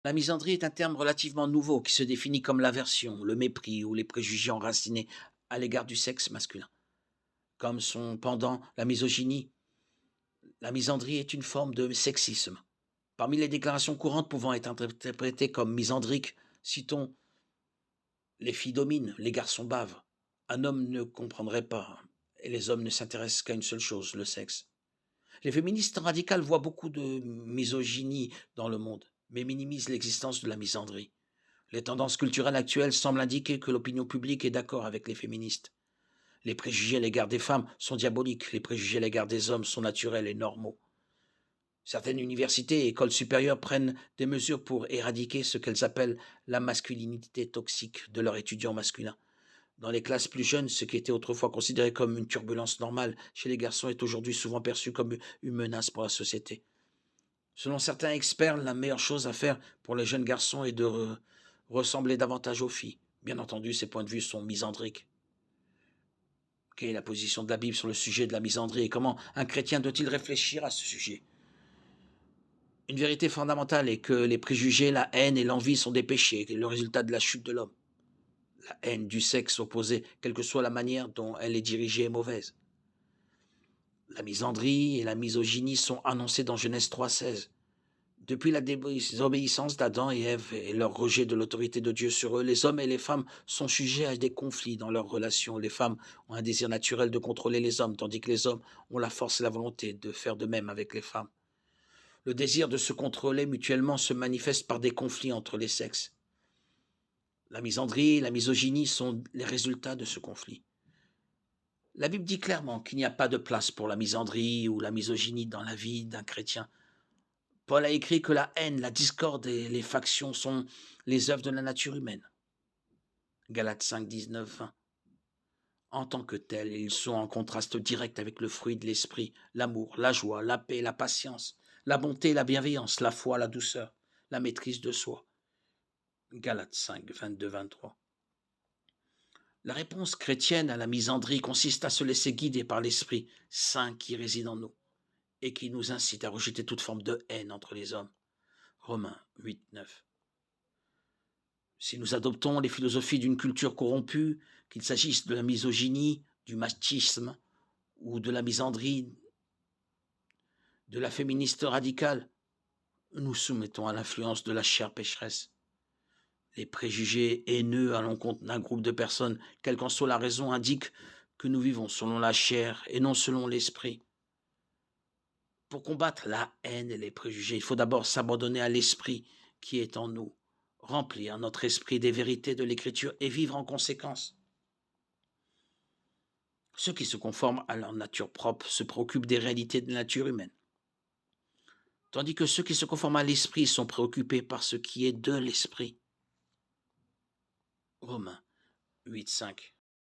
La misandrie est un terme relativement nouveau qui se définit comme l'aversion, le mépris ou les préjugés enracinés à l'égard du sexe masculin. Comme son pendant, la misogynie, la misandrie est une forme de sexisme. Parmi les déclarations courantes pouvant être interprétées comme misandriques, citons: les filles dominent, les garçons bavent. Un homme ne comprendrait pas, et les hommes ne s'intéressent qu'à une seule chose, le sexe. Les féministes radicales voient beaucoup de misogynie dans le monde, mais minimisent l'existence de la misandrie. Les tendances culturelles actuelles semblent indiquer que l'opinion publique est d'accord avec les féministes. Les préjugés à l'égard des femmes sont diaboliques, les préjugés à l'égard des hommes sont naturels et normaux. Certaines universités et écoles supérieures prennent des mesures pour éradiquer ce qu'elles appellent la masculinité toxique de leurs étudiants masculins. Dans les classes plus jeunes, ce qui était autrefois considéré comme une turbulence normale chez les garçons est aujourd'hui souvent perçu comme une menace pour la société. Selon certains experts, la meilleure chose à faire pour les jeunes garçons est de ressembler davantage aux filles. Bien entendu, ces points de vue sont misandriques. Quelle est la position de la Bible sur le sujet de la misandrie et comment un chrétien doit-il réfléchir à ce sujet? Une vérité fondamentale est que les préjugés, la haine et l'envie sont des péchés, le résultat de la chute de l'homme. La haine du sexe opposé, quelle que soit la manière dont elle est dirigée, est mauvaise. La misandrie et la misogynie sont annoncées dans Genèse 3,16. Depuis la désobéissance d'Adam et Ève et leur rejet de l'autorité de Dieu sur eux, les hommes et les femmes sont sujets à des conflits dans leurs relations. Les femmes ont un désir naturel de contrôler les hommes, tandis que les hommes ont la force et la volonté de faire de même avec les femmes. Le désir de se contrôler mutuellement se manifeste par des conflits entre les sexes. La misandrie et la misogynie sont les résultats de ce conflit. La Bible dit clairement qu'il n'y a pas de place pour la misandrie ou la misogynie dans la vie d'un chrétien. Paul a écrit que la haine, la discorde et les factions sont les œuvres de la nature humaine. Galates 5, 19, 20. En tant que tels, ils sont en contraste direct avec le fruit de l'esprit, l'amour, la joie, la paix, la patience, la bonté, la bienveillance, la foi, la douceur, la maîtrise de soi. Galates 5, 22, 23. La réponse chrétienne à la misandrie consiste à se laisser guider par l'Esprit Saint qui réside en nous et qui nous incite à rejeter toute forme de haine entre les hommes. Romains 8, 9. Si nous adoptons les philosophies d'une culture corrompue, qu'il s'agisse de la misogynie, du machisme ou de la misandrie, de la féministe radicale, nous soumettons à l'influence de la chair pécheresse. Les préjugés haineux à l'encontre d'un groupe de personnes, quelle qu'en soit la raison, indiquent que nous vivons selon la chair et non selon l'esprit. Pour combattre la haine et les préjugés, il faut d'abord s'abandonner à l'esprit qui est en nous, remplir notre esprit des vérités de l'Écriture et vivre en conséquence. Ceux qui se conforment à leur nature propre se préoccupent des réalités de la nature humaine, tandis que ceux qui se conforment à l'esprit sont préoccupés par ce qui est de l'esprit. Romains 8, 5.